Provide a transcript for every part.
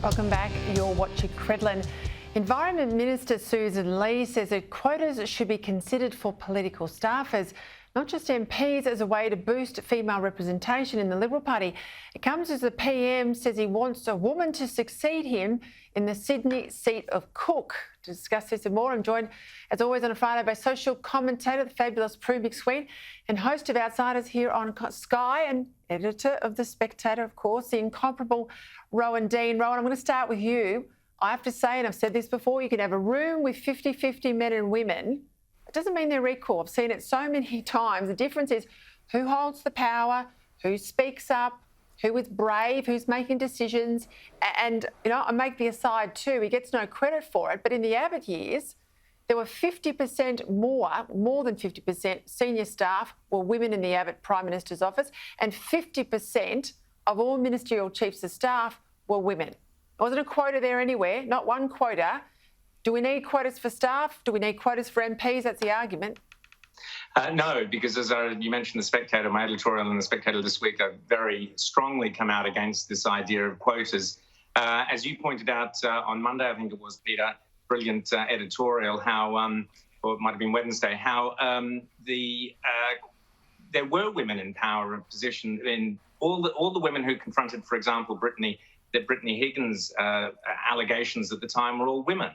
Welcome back. You're watching Credlin. Environment Minister Susan Lee says that quotas should be considered for political staffers, not just MPs, as a way to boost female representation in the Liberal Party. It comes as the PM says he wants a woman to succeed him in the Sydney seat of Cook. To discuss this and more, I'm joined, as always, on a Friday by social commentator, the fabulous Prue McSween, and host of Outsiders here on Sky and editor of The Spectator, of course, the incomparable Rowan Dean. Rowan, I'm going to start with you. I have to say, and I've said this before, you can have a room with 50-50 men and women. It doesn't mean they're equal. I've seen it so many times. The difference is who holds the power, who speaks up, who is brave, who's making decisions. And, I make the aside too, he gets no credit for it, but in the Abbott years, there were 50% more than 50% senior staff were women in the Abbott Prime Minister's office, and 50% of all ministerial chiefs of staff were women. There wasn't a quota there anywhere, not one quota. Do we need quotas for staff? Do we need quotas for MPs? That's the argument. No, because as you mentioned, The Spectator, my editorial in The Spectator this week, I've very strongly come out against this idea of quotas. As you pointed out on Monday, I think it was, Peter, brilliant editorial, how, or it might have been Wednesday, how there were women in power and position in all the women who confronted, for example, Brittany Higgins' allegations at the time were all women.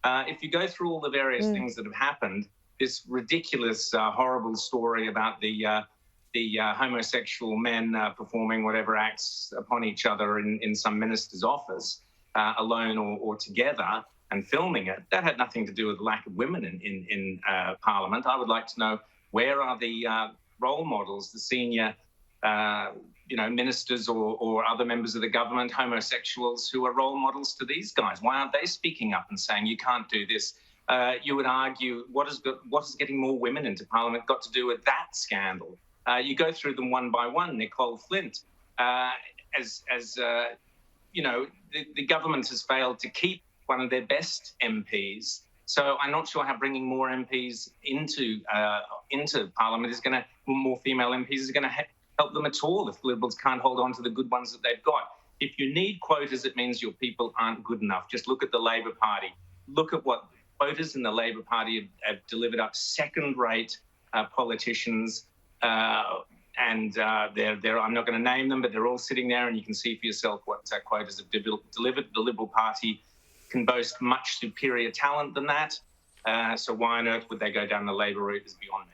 If you go through all the various things that have happened, this ridiculous, horrible story about the homosexual men performing whatever acts upon each other in some minister's office, alone or together, and filming it, that had nothing to do with the lack of women in Parliament. I would like to know, where are the role models, the senior ministers or other members of the government, homosexuals who are role models to these guys? Why aren't they speaking up and saying, you can't do this? You would argue, what has getting more women into Parliament got to do with that scandal? You go through them one by one. Nicole Flint, the government has failed to keep one of their best MPs. So I'm not sure how bringing more MPs into Parliament is going to, more female MPs is going to help them at all if Liberals can't hold on to the good ones that they've got. If you need quotas, it means your people aren't good enough. Just look at the Labor Party. Look at what quotas in the Labor Party have delivered up second-rate politicians, and they're I'm not going to name them, but they're all sitting there, and you can see for yourself what quotas have delivered. The Liberal Party can boast much superior talent than that, so why on earth would they go down the Labor route is beyond me.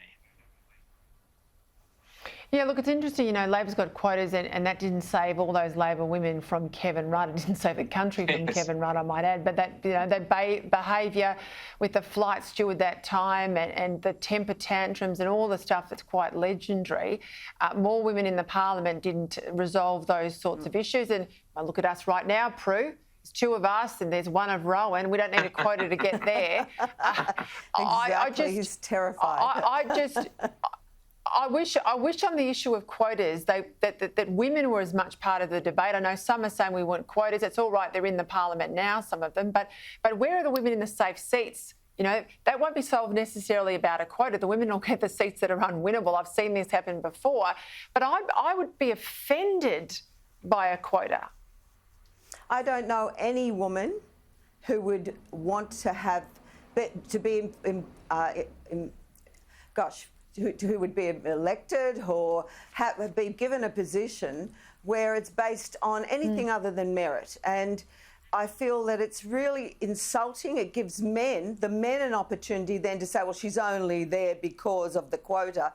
Yeah, look, it's interesting, Labor's got quotas and that didn't save all those Labor women from Kevin Rudd. It didn't save the country from Kevin Rudd, I might add. But that, their behaviour with the flight steward that time and the temper tantrums and all the stuff that's quite legendary, more women in the Parliament didn't resolve those sorts of issues. And I look at us right now, Prue. There's two of us and there's one of Rowan. We don't need a quota to get there. Exactly, he's terrified. I wish on the issue of quotas that women were as much part of the debate. I know some are saying we want quotas. It's all right, they're in the Parliament now, some of them. But where are the women in the safe seats? That won't be solved necessarily about a quota. The women will get the seats that are unwinnable. I've seen this happen before. But I would be offended by a quota. I don't know any woman who would want to have, who would be elected or be given a position where it's based on anything other than merit. And I feel that it's really insulting. It gives the men an opportunity then to say, well, she's only there because of the quota.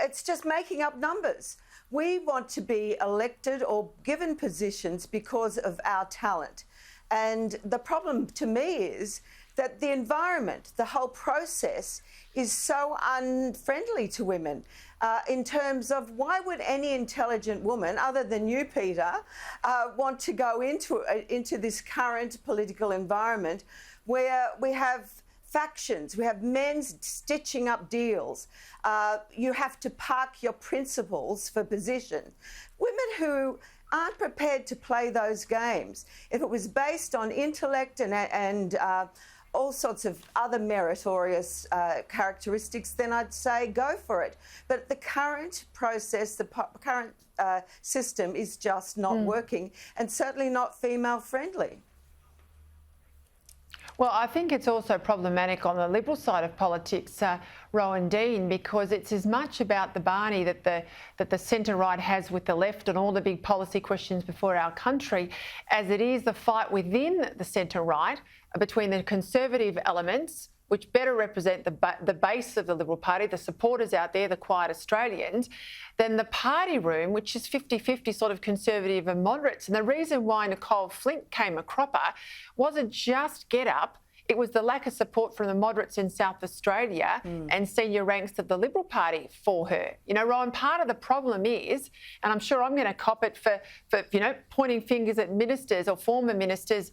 It's just making up numbers. We want to be elected or given positions because of our talent. And the problem to me is that the environment, the whole process is so unfriendly to women in terms of why would any intelligent woman, other than you, Peter, want to go into this current political environment where we have factions, we have men stitching up deals. You have to park your principles for position. Women who aren't prepared to play those games. If it was based on intellect and all sorts of other meritorious characteristics, then I'd say go for it. But the current process, the current system is just not working, and certainly not female friendly. Well, I think it's also problematic on the Liberal side of politics, Rowan Dean, because it's as much about the Barney that the centre-right has with the left and all the big policy questions before our country, as it is the fight within the centre-right between the conservative elements, which better represent the base of the Liberal Party, the supporters out there, the quiet Australians, than the party room, which is 50-50 sort of conservative and moderates. And the reason why Nicole Flint came a cropper wasn't just Get Up, it was the lack of support from the moderates in South Australia and senior ranks of the Liberal Party for her. You know, Rowan, part of the problem is, and I'm sure I'm going to cop it for pointing fingers at ministers or former ministers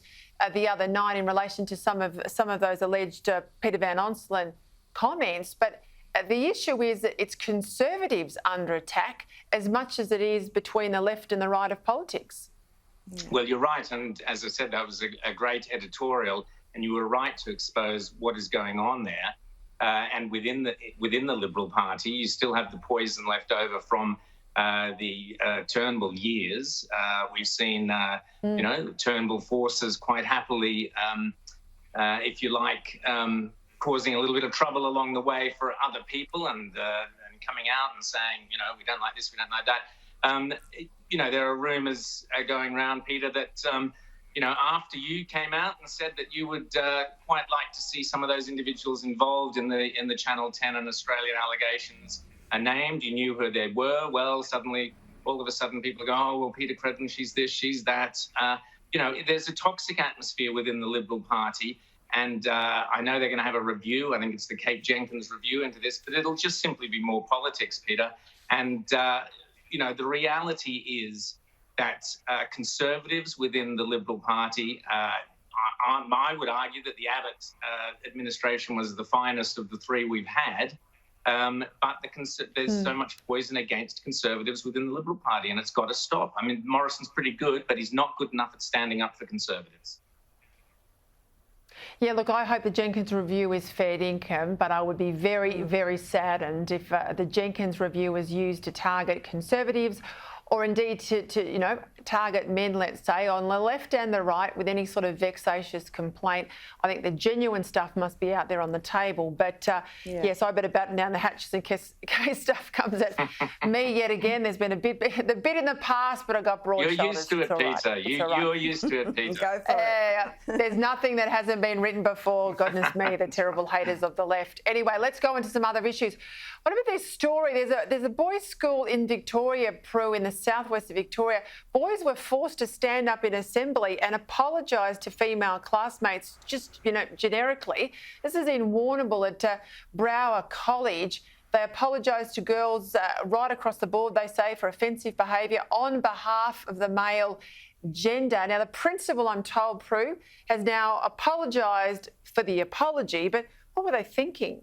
the other night in relation to some of those alleged Peter Van Onselen comments, but the issue is that it's Conservatives under attack as much as it is between the left and the right of politics. Yeah. Well, you're right, and as I said, that was a great editorial, and you were right to expose what is going on there. And within the Liberal Party, you still have the poison left over from the Turnbull years. We've seen, Turnbull forces quite happily, if you like, causing a little bit of trouble along the way for other people and coming out and saying, we don't like this, we don't like that. There are rumours going around, Peter, that, after you came out and said that you would quite like to see some of those individuals involved in the Channel 10 and Australian allegations are named, you knew who they were. Well, suddenly, all of a sudden, people go, oh, well, Peta Credlin, she's this, she's that. There's a toxic atmosphere within the Liberal Party. And I know they're going to have a review. I think it's the Kate Jenkins review into this, but it'll just simply be more politics, Peter. And, the reality is that Conservatives within the Liberal Party, I would argue that the Abbott administration was the finest of the three we've had. But there's so much poison against Conservatives within the Liberal Party, and it's got to stop. I mean, Morrison's pretty good, but he's not good enough at standing up for Conservatives. Yeah, look, I hope the Jenkins review is fair income, but I would be very, very saddened if the Jenkins review was used to target Conservatives or indeed to target men, let's say, on the left and the right with any sort of vexatious complaint. I think the genuine stuff must be out there on the table. But yes, I better batten down the hatches in case stuff comes at me yet again. There's been a bit in the past, but I got broad shoulders. You're used to it, Peter. You're used to it, Peter. Go for it. There's nothing that hasn't been written before. Goodness me, the terrible haters of the left. Anyway, let's go into some other issues. What about this story? There's a boys' school in Victoria, Prue, in the southwest of Victoria. Boys were forced to stand up in assembly and apologise to female classmates, just generically. This is in Warrnambool at Brower College. They apologised to girls right across the board, they say, for offensive behaviour on behalf of the male gender. Now, the principal, I'm told, Prue, has now apologised for the apology, but what were they thinking?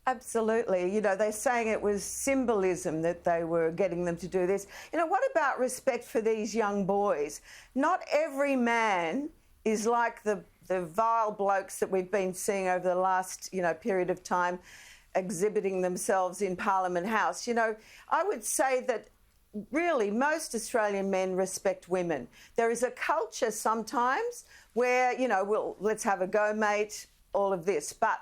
Absolutely. They're saying it was symbolism that they were getting them to do this. What about respect for these young boys? Not every man is like the vile blokes that we've been seeing over the last, period of time exhibiting themselves in Parliament House. I would say that really most Australian men respect women. There is a culture sometimes where, let's have a go, mate, all of this. But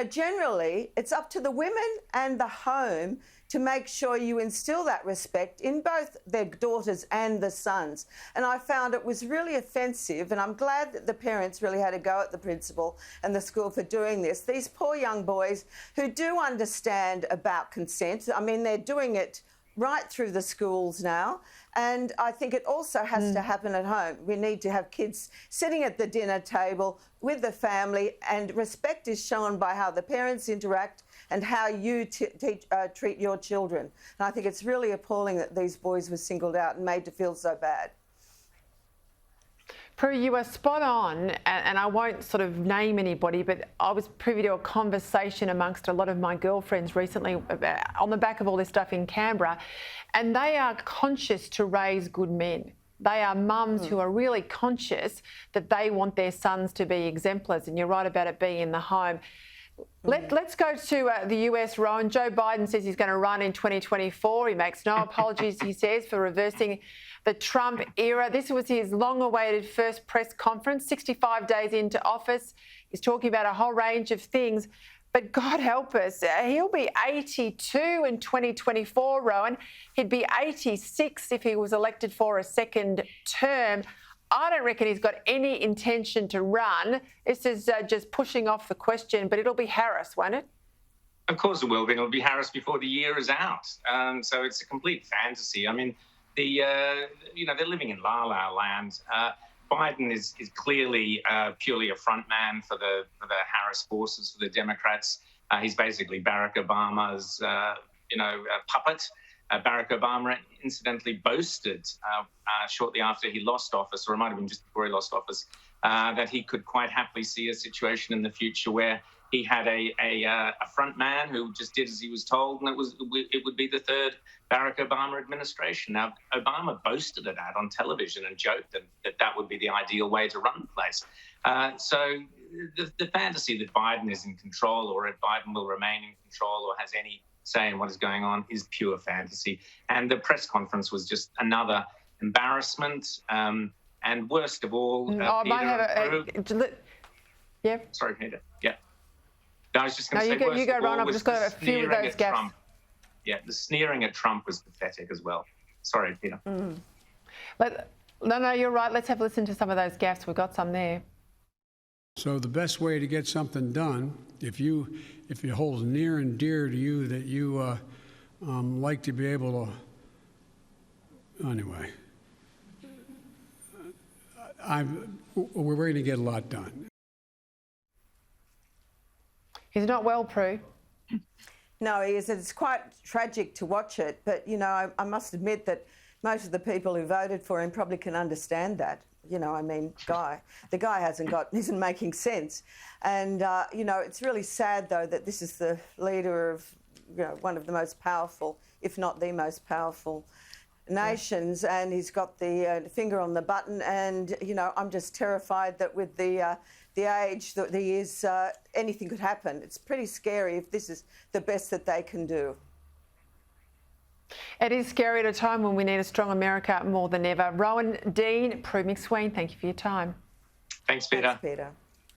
generally, it's up to the women and the home to make sure you instill that respect in both their daughters and the sons. And I found it was really offensive, and I'm glad that the parents really had a go at the principal and the school for doing this. These poor young boys who do understand about consent, I mean, they're doing it right through the schools now. And I think it also has to happen at home. We need to have kids sitting at the dinner table with the family, and respect is shown by how the parents interact and how you treat your children. And I think it's really appalling that these boys were singled out and made to feel so bad. Prue, you are spot on, and I won't sort of name anybody, but I was privy to a conversation amongst a lot of my girlfriends recently on the back of all this stuff in Canberra, and they are conscious to raise good men. They are mums who are really conscious that they want their sons to be exemplars, and you're right about it being in the home. Let's go to the US, Rowan. Joe Biden says he's going to run in 2024. He makes no apologies, he says, for reversing the Trump era. This was his long-awaited first press conference, 65 days into office. He's talking about a whole range of things. But God help us, he'll be 82 in 2024, Rowan. He'd be 86 if he was elected for a second term. I don't reckon he's got any intention to run. This is just pushing off the question, but it'll be Harris, won't it? Of course it will be. It'll be Harris before the year is out. So it's a complete fantasy. I mean, they're living in La La Land. Biden is clearly purely a front man for the Harris forces, for the Democrats. He's basically Barack Obama's, puppet. Barack Obama incidentally boasted shortly after he lost office, or it might have been just before he lost office, that he could quite happily see a situation in the future where he had a front man who just did as he was told, and it would be the third Barack Obama administration. Now, Obama boasted of that on television and joked that would be the ideal way to run the place. So the fantasy that Biden is in control, or that Biden will remain in control, or has any say in what is going on, is pure fantasy. And the press conference was just another embarrassment. And worst of all, yeah. Sorry, Peter. Yeah. No, I was just going to say, you go, Ron. I've just got a few of those gaps. Trump. Yeah, the sneering at Trump was pathetic as well. Sorry, Peter. No, you're right. Let's have a listen to some of those gaffes. We've got some there. So the best way to get something done, if it holds near and dear to you that you like to be able to, anyway, we're going to get a lot done. He's not well, Prue. No, he is. It's quite tragic to watch it, but, I must admit that most of the people who voted for him probably can understand that. The guy isn't making sense. And, it's really sad, though, that this is the leader of, one of the most powerful, if not the most powerful nations, and he's got the finger on the button. And, I'm just terrified that with the age that he is, anything could happen. It's pretty scary if this is the best that they can do. It is scary at a time when we need a strong America more than ever. Rowan Dean, Prue McSween, thank you for your time. Thanks, Peter. Thanks, Peter.